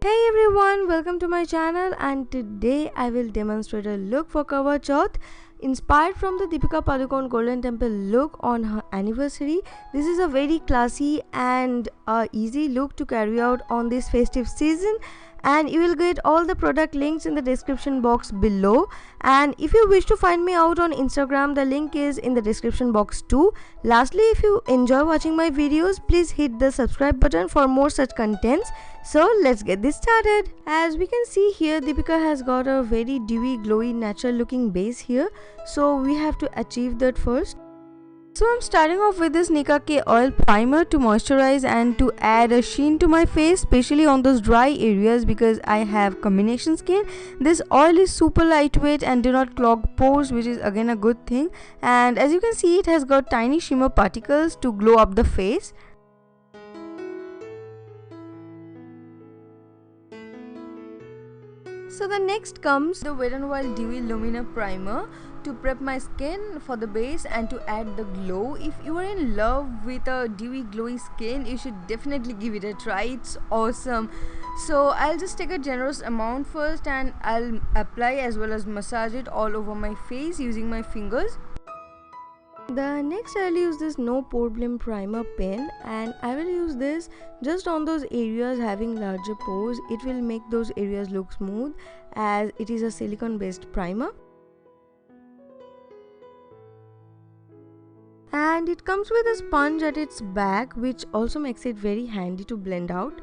Hey everyone, welcome to my channel, and today I will demonstrate a look for Karwa Chauth inspired from the Deepika Padukone Golden Temple look on her anniversary. This is a very classy and easy look to carry out on this festive season, and you will get all the product links in the description box below. And if you wish to find me out on Instagram, the link is in the description box too. Lastly, if you enjoy watching my videos, please hit the subscribe button for more such contents. So let's get this started. As we can see here, Deepika has got a very dewy, glowy, natural looking base here, so we have to achieve that first. So I'm starting off with this Nika K oil primer to moisturize and to add a sheen to my face, especially on those dry areas because I have combination skin. This oil is super lightweight and do not clog pores, which is again a good thing. And as you can see, it has got tiny shimmer particles to glow up the face. So the next comes the Wet n Wild Dewy Lumina Primer to prep my skin for the base and to add the glow. If you are in love with a dewy glowy skin, you should definitely give it a try. It's awesome. So I'll just take a generous amount first and I'll apply as well as massage it all over my face using my fingers. The next I'll use this No Problem Primer pen, and I will use this just on those areas having larger pores. It will make those areas look smooth as it is a silicone based primer. And it comes with a sponge at its back, which also makes it very handy to blend out.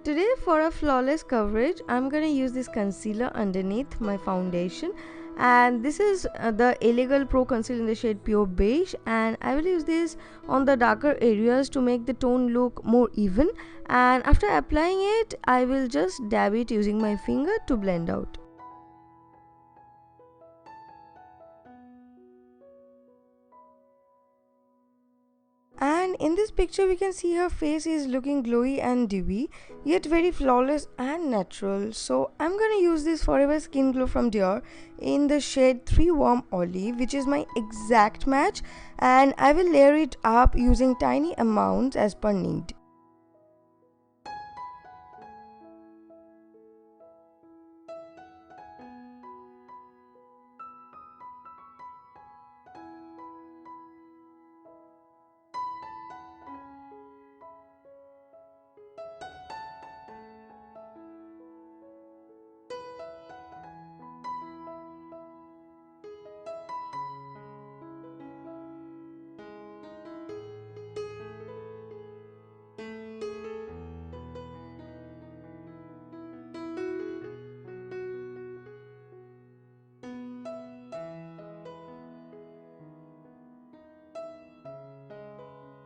Today for a flawless coverage, I'm gonna use this concealer underneath my foundation, and this is the Illegal Pro Concealer in the shade Pure Beige, and I will use this on the darker areas to make the tone look more even. And after applying it, I will just dab it using my finger to blend out. And in this picture we can see her face is looking glowy and dewy, yet very flawless and natural. So I'm gonna use this Forever Skin Glow from Dior in the shade 3 Warm Olive, which is my exact match, and I will layer it up using tiny amounts as per need.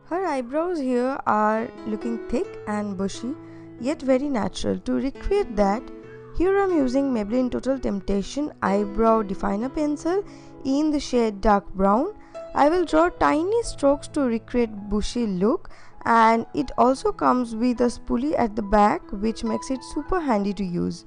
Her eyebrows here are looking thick and bushy, yet very natural. To recreate that, here I'm using Maybelline Total Temptation Eyebrow Definer Pencil in the shade Dark Brown. I will draw tiny strokes to recreate bushy look, and it also comes with a spoolie at the back, which makes it super handy to use.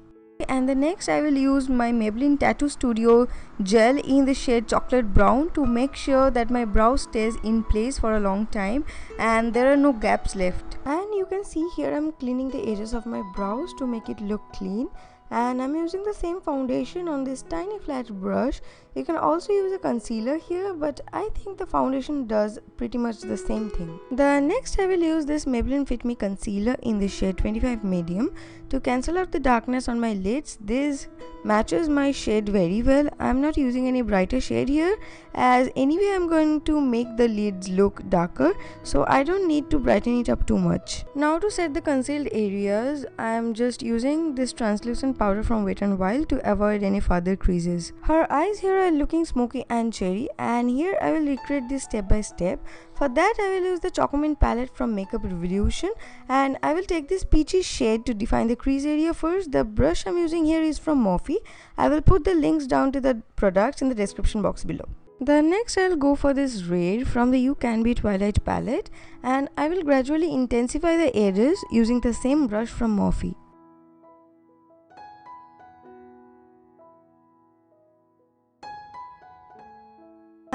And the next I will use my Maybelline Tattoo Studio gel in the shade Chocolate Brown to make sure that my brow stays in place for a long time and there are no gaps left. And you can see here I'm cleaning the edges of my brows to make it look clean, and I'm using the same foundation on this tiny flat brush. You can also use a concealer here, but I think the foundation does pretty much the same thing. The next I will use this Maybelline Fit Me concealer in the shade 25 medium to cancel out the darkness on my lids. This matches my shade very well. I'm not using any brighter shade here as anyway I'm going to make the lids look darker, so I don't need to brighten it up too much. Now to set the concealed areas, I'm just using this translucent powder from Wet n Wild to avoid any further creases. Her eyes here are looking smoky and cherry, and here I will recreate this step by step. For that I will use the Chocomint palette from Makeup Revolution, and I will take this peachy shade to define the crease area first. The brush I'm using here is from Morphe. I will put the links down to the products in the description box below. The next I'll go for this red from the You Can Be Twilight palette, and I will gradually intensify the edges using the same brush from Morphe.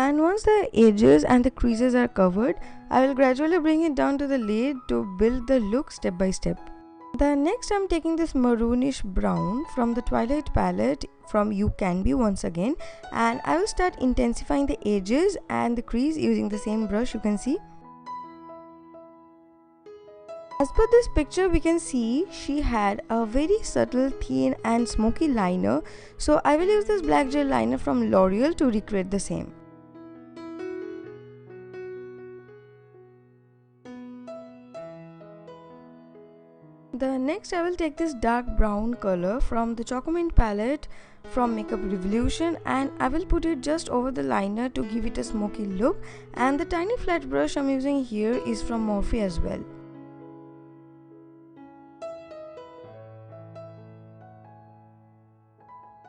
And once the edges and the creases are covered, I will gradually bring it down to the lid to build the look step by step. The next I'm taking this maroonish brown from the Twilight palette from You Can Be once again, and I will start intensifying the edges and the crease using the same brush you can see. As per this picture we can see she had a very subtle, thin and smoky liner, so I will use this black gel liner from L'Oreal to recreate the same. The next I will take this dark brown color from the Chocomint palette from Makeup Revolution, and I will put it just over the liner to give it a smoky look, and the tiny flat brush I'm using here is from Morphe as well.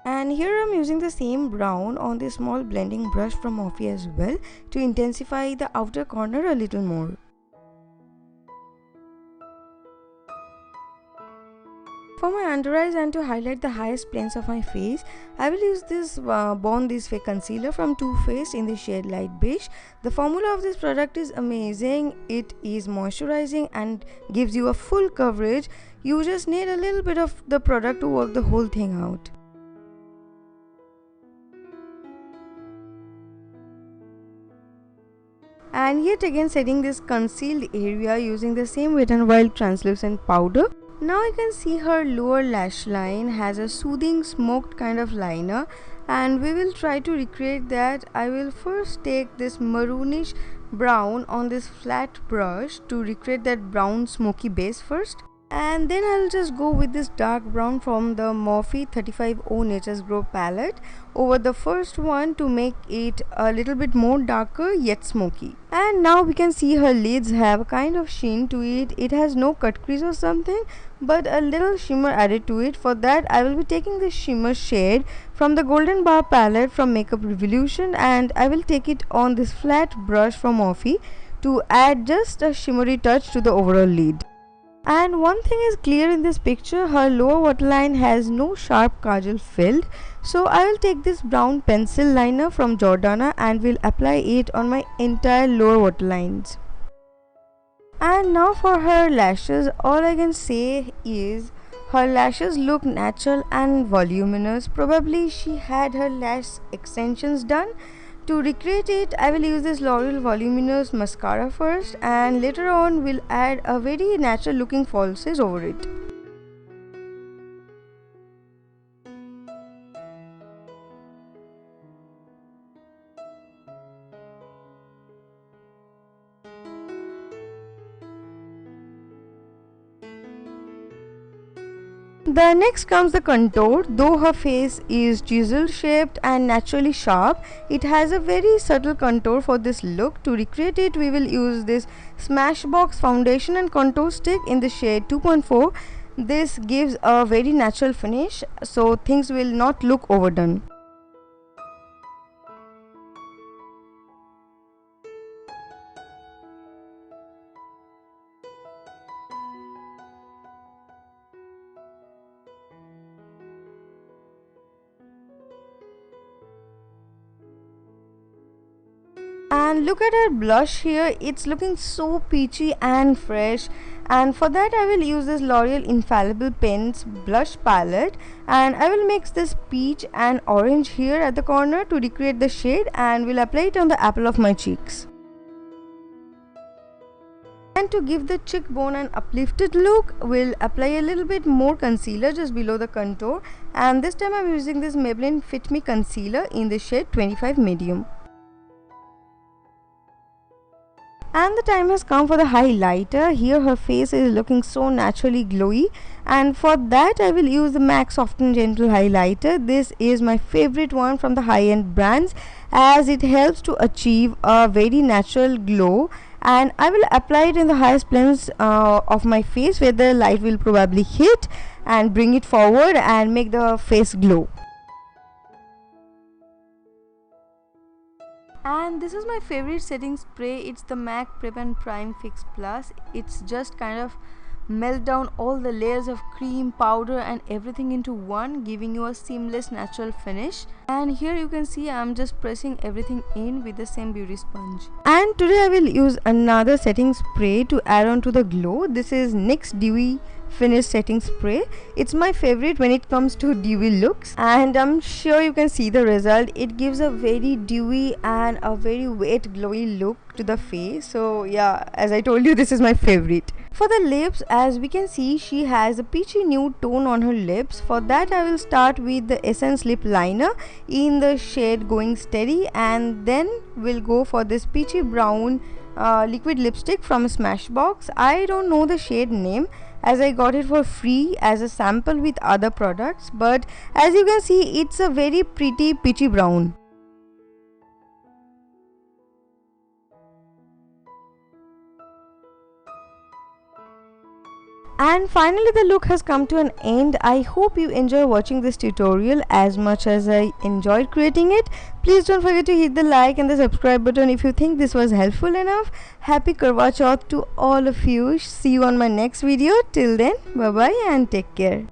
And here I'm using the same brown on the small blending brush from Morphe as well to intensify the outer corner a little more. For my under eyes and to highlight the highest planes of my face, I will use this Born This Way concealer from Too Faced in the shade Light Beige. The formula of this product is amazing. It is moisturizing and gives you a full coverage. You just need a little bit of the product to work the whole thing out. And yet again setting this concealed area using the same Wet n Wild translucent powder. Now I can see her lower lash line has a soothing smoked kind of liner, and we will try to recreate that. I will first take this maroonish brown on this flat brush to recreate that brown smoky base first, and then I'll just go with this dark brown from the Morphe 35O Nature's Glow palette over the first one to make it a little bit more darker yet smoky. And now we can see her lids have a kind of sheen to it. It has no cut crease or something, but a little shimmer added to it. For that I will be taking this shimmer shade from the Golden Bar palette from Makeup Revolution, and I will take it on this flat brush from Morphe to add just a shimmery touch to the overall lid. And one thing is clear in this picture, her lower waterline has no sharp kajal filled, so I will take this brown pencil liner from Jordana and will apply it on my entire lower waterlines. And now for her lashes, all I can say is her lashes look natural and voluminous. Probably she had her lash extensions done. To recreate it, I will use this L'Oreal Voluminous Mascara first, and later on we'll add a very natural looking falsies over it. The next comes the contour. Though her face is chisel shaped and naturally sharp, it has a very subtle contour for this look. To recreate it, we will use this Smashbox foundation and contour stick in the shade 2.4. This gives a very natural finish, so things will not look overdone. And look at her blush here, it's looking so peachy and fresh, and for that I will use this L'Oreal Infallible Pens blush palette, and I will mix this peach and orange here at the corner to recreate the shade, and will apply it on the apple of my cheeks. And to give the cheekbone an uplifted look, we'll apply a little bit more concealer just below the contour, and this time I'm using this Maybelline Fit Me concealer in the shade 25 medium. And the time has come for the highlighter. Here her face is looking so naturally glowy, and for that I will use the MAC Soft and Gentle highlighter. This is my favorite one from the high-end brands, as it helps to achieve a very natural glow, and I will apply it in the highest planes of my face where the light will probably hit and bring it forward and make the face glow. And this is my favorite setting spray. It's the MAC Prep and Prime Fix Plus. It's just kind of melt down all the layers of cream, powder and everything into one, giving you a seamless natural finish. And here you can see I'm just pressing everything in with the same beauty sponge. And today I will use another setting spray to add on to the glow. This is NYX Dewy Finish Setting Spray. It's my favorite when it comes to dewy looks, and I'm sure you can see the result. It gives a very dewy and a very wet glowy look to the face. So yeah, as I told you, this is my favorite. For the lips, as we can see, she has a peachy nude tone on her lips. For that I will start with the Essence Lip Liner in the shade Going Steady, and then we'll go for this peachy brown liquid lipstick from Smashbox. I don't know the shade name as I got it for free as a sample with other products, but as you can see, it's a very pretty peachy brown. And finally the look has come to an end. I hope you enjoy watching this tutorial as much as I enjoyed creating it. Please don't forget to hit the like and the subscribe button if you think this was helpful enough. Happy Karwa Chauth to all of you. See you on my next video. Till then, bye bye and take care.